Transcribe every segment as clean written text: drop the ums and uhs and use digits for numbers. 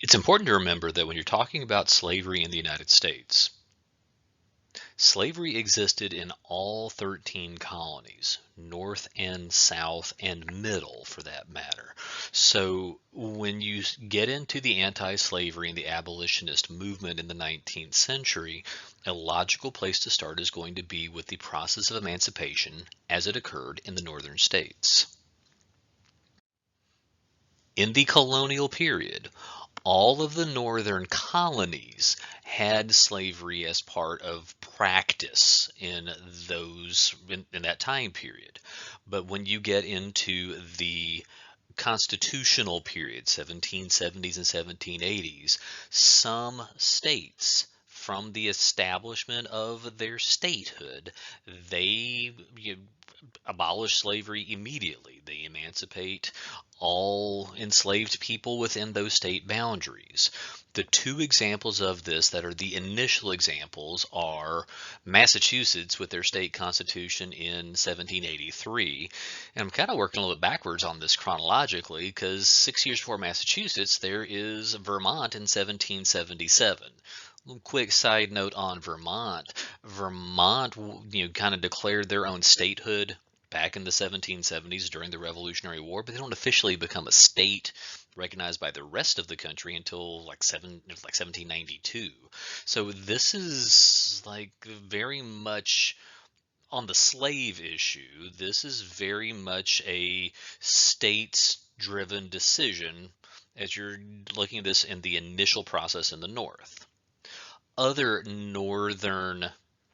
It's important to remember that when you're talking about slavery in the United States, slavery existed in all 13 colonies, North and South and Middle for that matter. So when you get into the anti-slavery and the abolitionist movement in the 19th century, a logical place to start is going to be with the process of emancipation as it occurred in the northern states. In the colonial period, all of the northern colonies had slavery as part of practice in that time period. But when you get into the constitutional period, 1770s and 1780s, some states from the establishment of their statehood, they abolish slavery immediately. They emancipate all enslaved people within those state boundaries. The two examples of this that are the initial examples are Massachusetts with their state constitution in 1783. And I'm kind of working a little bit backwards on this chronologically because 6 years before Massachusetts, there is Vermont in 1777. Quick side note on Vermont. Vermont, kind of declared their own statehood back in the 1770s during the Revolutionary War, but they don't officially become a state recognized by the rest of the country until like 1792. So this is like very much on the slave issue. This is very much a states-driven decision as you're looking at this in the initial process in the North. Other northern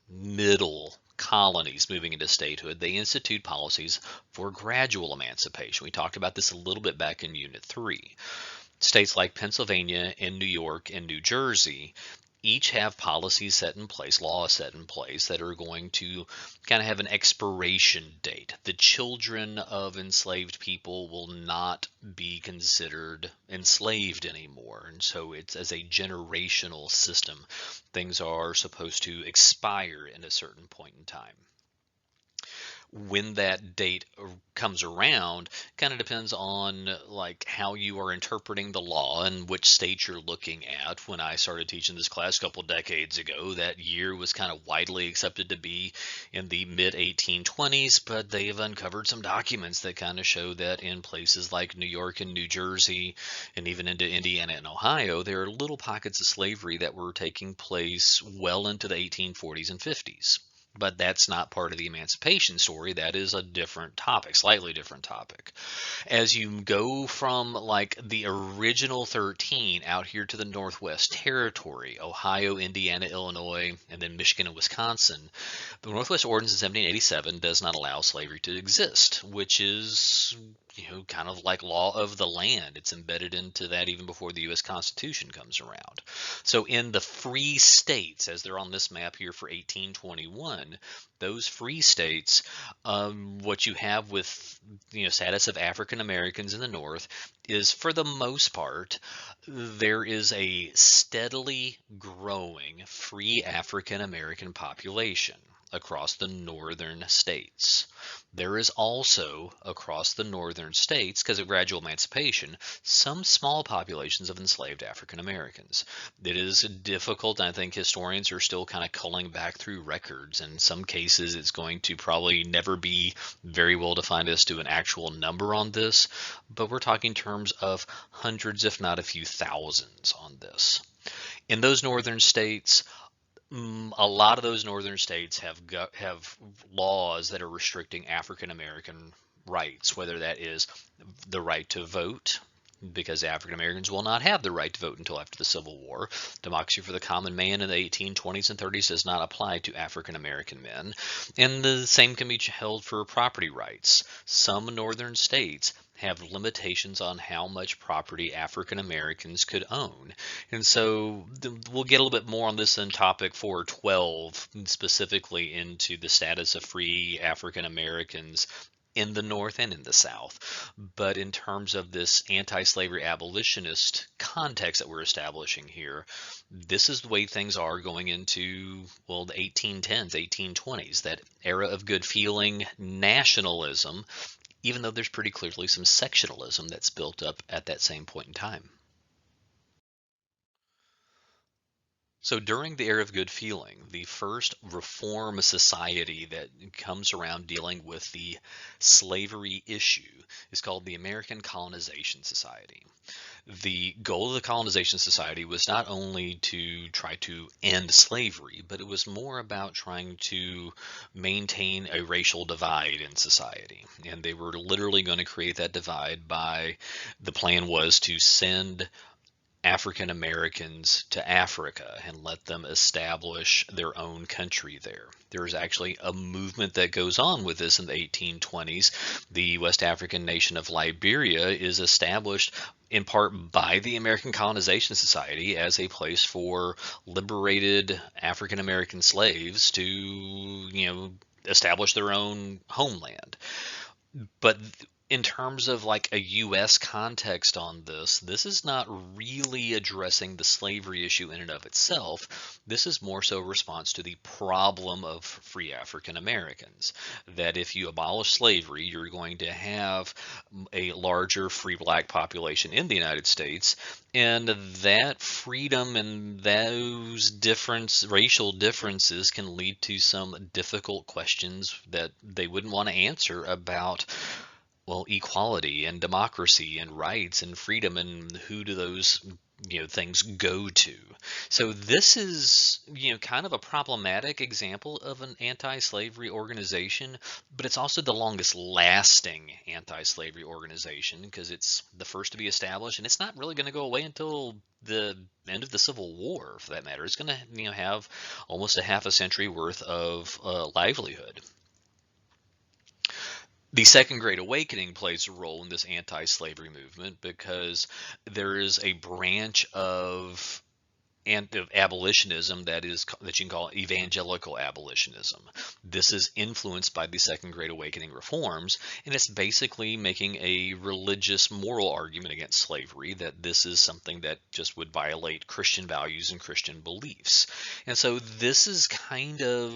middle colonies moving into statehood, they institute policies for gradual emancipation. We talked about this a little bit back in Unit 3. States like Pennsylvania and New York and New Jersey each have policies set in place, laws set in place that are going to kind of have an expiration date. The children of enslaved people will not be considered enslaved anymore. And so it's as a generational system. Things are supposed to expire in a certain point in time. When that date comes around kind of depends on like how you are interpreting the law and which state you're looking at. When I started teaching this class a couple decades ago, that year was kind of widely accepted to be in the mid 1820s, but they have uncovered some documents that kind of show that in places like New York and New Jersey and even into Indiana and Ohio, there are little pockets of slavery that were taking place well into the 1840s and 50s. But that's not part of the emancipation story. That is a different topic, slightly different topic. As you go from like the original 13 out here to the Northwest Territory, Ohio, Indiana, Illinois, and then Michigan and Wisconsin, the Northwest Ordinance in 1787 does not allow slavery to exist, which is kind of like law of the land. It's embedded into that even before the U.S. Constitution comes around. So in the free states, as they're on this map here for 1821, those free states, what you have with status of African Americans in the North is, for the most part, there is a steadily growing free African American population across the northern states. There is also, across the northern states, because of gradual emancipation, some small populations of enslaved African Americans. It is difficult, and I think historians are still kind of culling back through records. In some cases, it's going to probably never be very well defined as to an actual number on this, but we're talking in terms of hundreds, if not a few thousands on this. In those northern states, a lot of those northern states have laws that are restricting African American rights, whether that is the right to vote, because African Americans will not have the right to vote until after the Civil War. Democracy for the common man in the 1820s and 30s does not apply to African American men. And the same can be held for property rights. Some northern states have limitations on how much property African Americans could own. And so we'll get a little bit more on this in topic 412, specifically into the status of free African Americans in the North and in the South. But in terms of this anti-slavery abolitionist context that we're establishing here, this is the way things are going into, well, the 1810s, 1820s, that era of good feeling nationalism, even though there's pretty clearly some sectionalism that's built up at that same point in time. So during the era of good feeling, the first reform society that comes around dealing with the slavery issue is called the American Colonization Society. The goal of the Colonization Society was not only to try to end slavery, but it was more about trying to maintain a racial divide in society. And they were literally going to create that divide by the plan was to send African Americans to Africa and let them establish their own country there. There's actually a movement that goes on with this in the 1820s. The West African nation of Liberia is established in part by the American Colonization Society as a place for liberated African American slaves to, establish their own homeland. But in terms of like a US context on this is not really addressing the slavery issue in and of itself. This is more so a response to the problem of free African Americans. That if you abolish slavery, you're going to have a larger free black population in the United States, and that freedom and those racial differences can lead to some difficult questions that they wouldn't want to answer about, well, equality and democracy and rights and freedom, and who do those things go to. So this is kind of a problematic example of an anti-slavery organization, but it's also the longest lasting anti-slavery organization because it's the first to be established, and it's not really going to go away until the end of the Civil War, for that matter. It's going to have almost a half a century worth of livelihood. The Second Great Awakening plays a role in this anti-slavery movement because there is a branch of abolitionism that you can call evangelical abolitionism. This is influenced by the Second Great Awakening reforms, and it's basically making a religious moral argument against slavery, that this is something that just would violate Christian values and Christian beliefs. And so this is kind of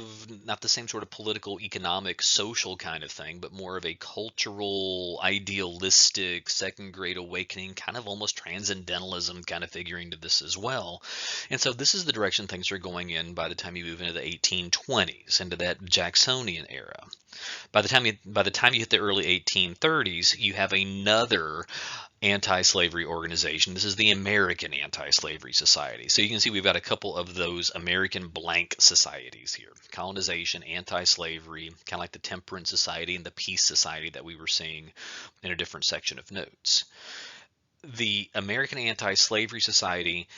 not the same sort of political, economic, social kind of thing, but more of a cultural, idealistic Second Great Awakening, kind of almost transcendentalism kind of figure into this as well. And so this is the direction things are going in by the time you move into the 1820s, into that Jacksonian era. By the time you hit the early 1830s, you have another anti-slavery organization. This is the American Anti-Slavery Society. So you can see we've got a couple of those American blank societies here. Colonization, anti-slavery, kind of like the Temperance Society and the Peace Society that we were seeing in a different section of notes. The American Anti-Slavery Society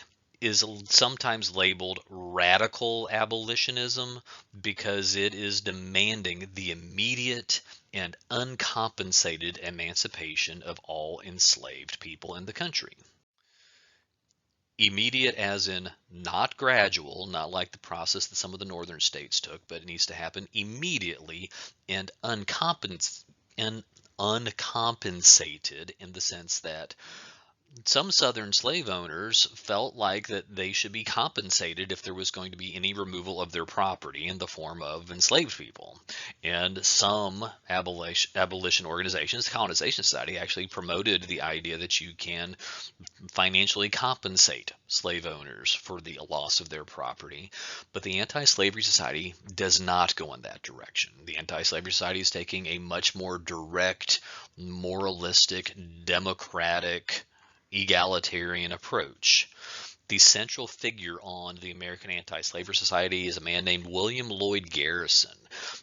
is sometimes labeled radical abolitionism because it is demanding the immediate and uncompensated emancipation of all enslaved people in the country. Immediate as in not gradual, not like the process that some of the northern states took, but it needs to happen immediately, and uncompensated in the sense that some Southern slave owners felt like that they should be compensated if there was going to be any removal of their property in the form of enslaved people. And some abolition organizations, the Colonization Society, actually promoted the idea that you can financially compensate slave owners for the loss of their property. But the Anti-Slavery Society does not go in that direction. The Anti-Slavery Society is taking a much more direct, moralistic, democratic, egalitarian approach. The central figure on the American Anti-Slavery Society is a man named William Lloyd Garrison.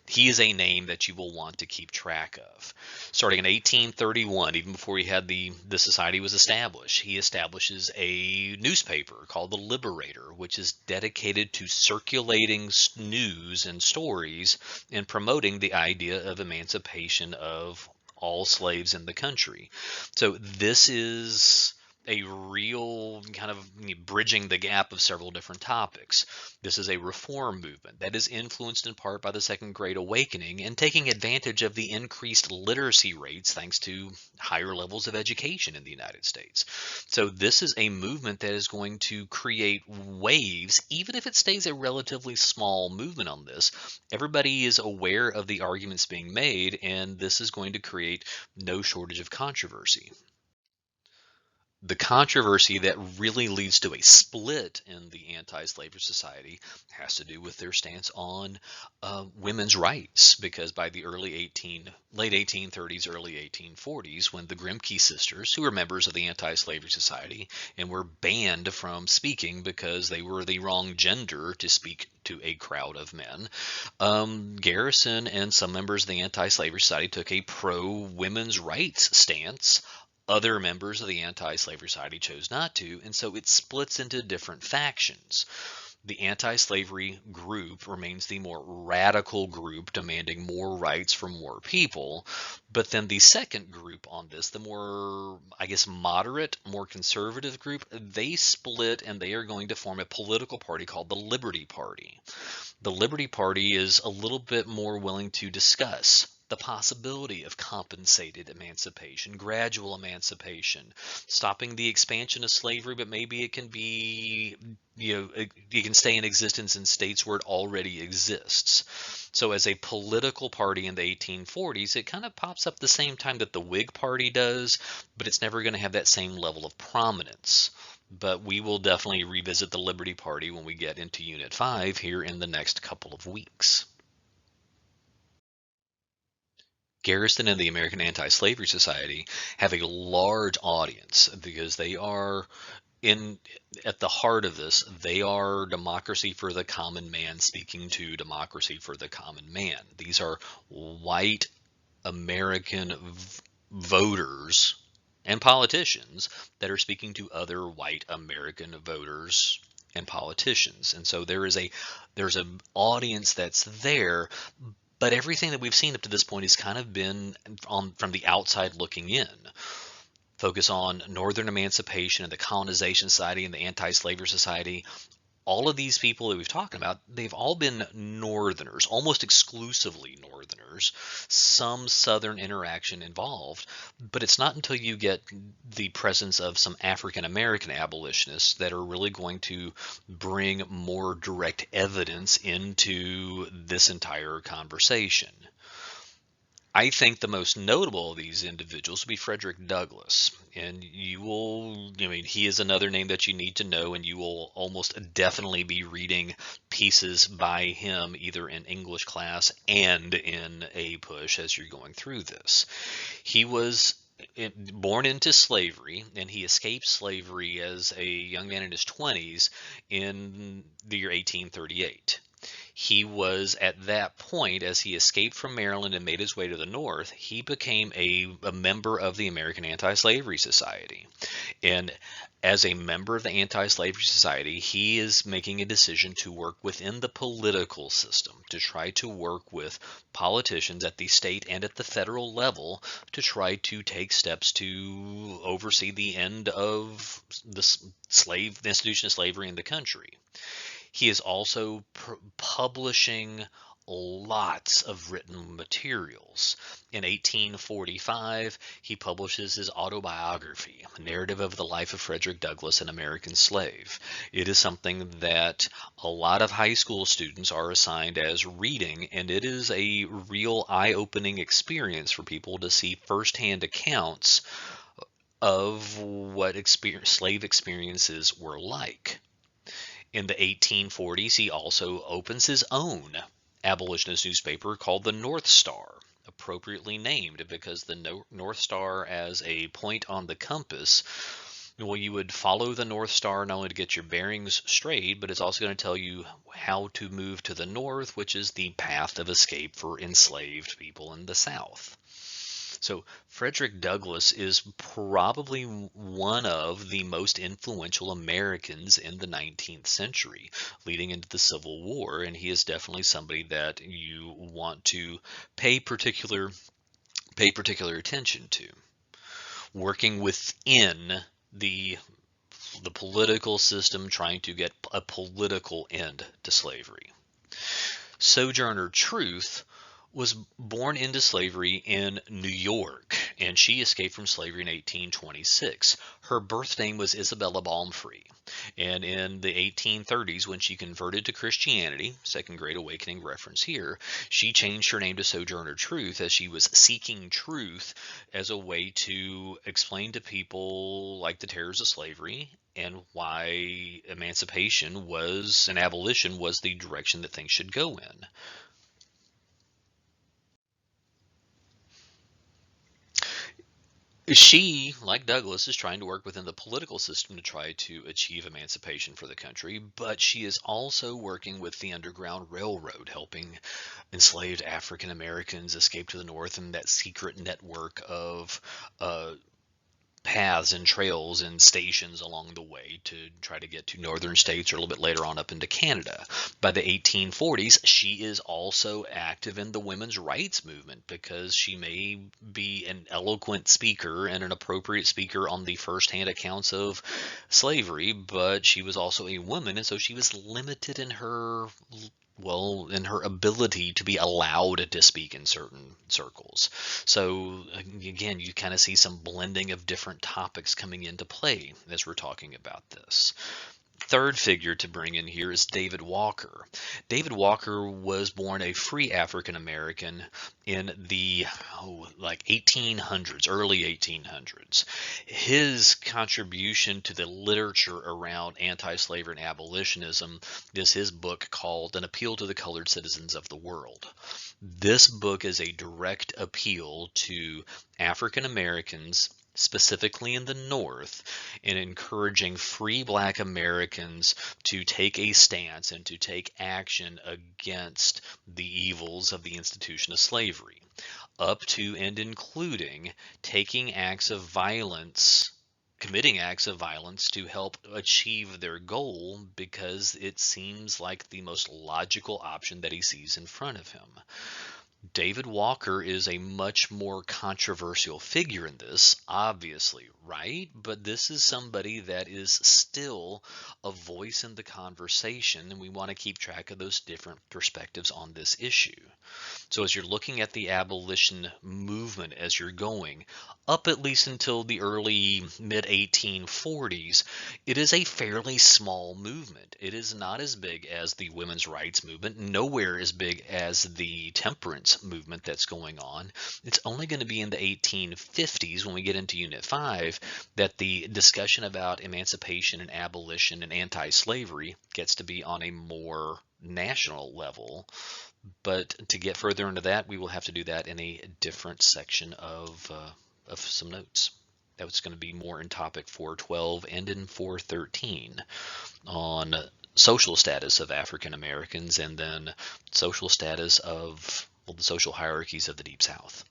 He is a name that you will want to keep track of. Starting in 1831, even before he had the society was established, he establishes a newspaper called The Liberator, which is dedicated to circulating news and stories and promoting the idea of emancipation of all slaves in the country. So this is a real kind of bridging the gap of several different topics. This is a reform movement that is influenced in part by the Second Great Awakening and taking advantage of the increased literacy rates thanks to higher levels of education in the United States. So this is a movement that is going to create waves, even if it stays a relatively small movement on this. Everybody is aware of the arguments being made, and this is going to create no shortage of controversy. The controversy that really leads to a split in the anti-slavery society has to do with their stance on women's rights, because by the late 1830s, early 1840s, when the Grimke sisters, who were members of the anti-slavery society and were banned from speaking because they were the wrong gender to speak to a crowd of men, Garrison and some members of the anti-slavery society took a pro-women's rights stance. Other members of the anti-slavery society chose not to, and so it splits into different factions. The anti-slavery group remains the more radical group, demanding more rights for more people. But then the second group on this, the more, I guess, moderate, more conservative group, they split and they are going to form a political party called the Liberty Party. The Liberty Party is a little bit more willing to discuss the possibility of compensated emancipation, gradual emancipation, stopping the expansion of slavery, but maybe it can be, it can stay in existence in states where it already exists. So as a political party in the 1840s, it kind of pops up the same time that the Whig Party does, but it's never going to have that same level of prominence. But we will definitely revisit the Liberty Party when we get into Unit 5 here in the next couple of weeks. Garrison and the American Anti-Slavery Society have a large audience because they are in at the heart of this. They are democracy for the common man speaking to democracy for the common man. These are white American voters and politicians that are speaking to other white American voters and politicians. And so there's an audience that's there, but everything that we've seen up to this point has kind of been from the outside looking in. Focus on Northern Emancipation and the Colonization Society and the Anti-Slavery Society. All of these people that we've talked about, they've all been Northerners, almost exclusively Northerners, some Southern interaction involved, but it's not until you get the presence of some African American abolitionists that are really going to bring more direct evidence into this entire conversation. I think the most notable of these individuals would be Frederick Douglass. And he is another name that you need to know, and you will almost definitely be reading pieces by him either in English class and in APUSH as you're going through this. He was born into slavery, and he escaped slavery as a young man in his 20s in the year 1838. He was at that point, as he escaped from Maryland and made his way to the North, he became a member of the American Anti-Slavery Society. And as a member of the Anti-Slavery Society, he is making a decision to work within the political system, to try to work with politicians at the state and at the federal level to try to take steps to oversee the end of the institution of slavery in the country. He is also publishing lots of written materials. In 1845, he publishes his autobiography, a narrative of the life of Frederick Douglass, an American slave. It is something that a lot of high school students are assigned as reading, and it is a real eye-opening experience for people to see firsthand accounts of what slave experiences were like. In the 1840s, he also opens his own abolitionist newspaper called the North Star, appropriately named because the North Star as a point on the compass, well, you would follow the North Star not only to get your bearings straight, but it's also going to tell you how to move to the north, which is the path of escape for enslaved people in the South. So Frederick Douglass is probably one of the most influential Americans in the 19th century, leading into the Civil War, and he is definitely somebody that you want to pay particular attention to. Working within the political system, trying to get a political end to slavery. Sojourner Truth was born into slavery in New York and she escaped from slavery in 1826. Her birth name was Isabella Balmfree, and in the 1830s, when she converted to Christianity, Second Great Awakening reference here, she changed her name to Sojourner Truth as she was seeking truth as a way to explain to people like the terrors of slavery and why emancipation was and abolition was the direction that things should go in. She, like Douglas, is trying to work within the political system to try to achieve emancipation for the country, but she is also working with the Underground Railroad, helping enslaved African Americans escape to the North and that secret network of paths and trails and stations along the way to try to get to northern states or a little bit later on up into Canada. By the 1840s, she is also active in the women's rights movement because she may be an eloquent speaker and an appropriate speaker on the first-hand accounts of slavery, but she was also a woman, and so she was limited in her in her ability to be allowed to speak in certain circles. So again, you kind of see some blending of different topics coming into play as we're talking about this. Third figure to bring in here is David Walker. David Walker was born a free African American in the like 1800s, early 1800s. His contribution to the literature around anti-slavery and abolitionism is his book called An Appeal to the Colored Citizens of the World. This book is a direct appeal to African Americans, specifically in the North, in encouraging free Black Americans to take a stance and to take action against the evils of the institution of slavery, up to and including taking acts of violence, committing acts of violence to help achieve their goal because it seems like the most logical option that he sees in front of him. David Walker is a much more controversial figure in this, obviously, right? But this is somebody that is still a voice in the conversation, and we want to keep track of those different perspectives on this issue. So as you're looking at the abolition movement as you're going, up at least until the early mid 1840s, it is a fairly small movement. It is not as big as the women's rights movement, nowhere as big as the temperance movement that's going on. It's only going to be in the 1850s when we get into Unit 5 that the discussion about emancipation and abolition and anti-slavery gets to be on a more national level. But to get further into that, we will have to do that in a different section of some notes. That's going to be more in topic 412 and in 413 on social status of African Americans and then social status of the social hierarchies of the Deep South.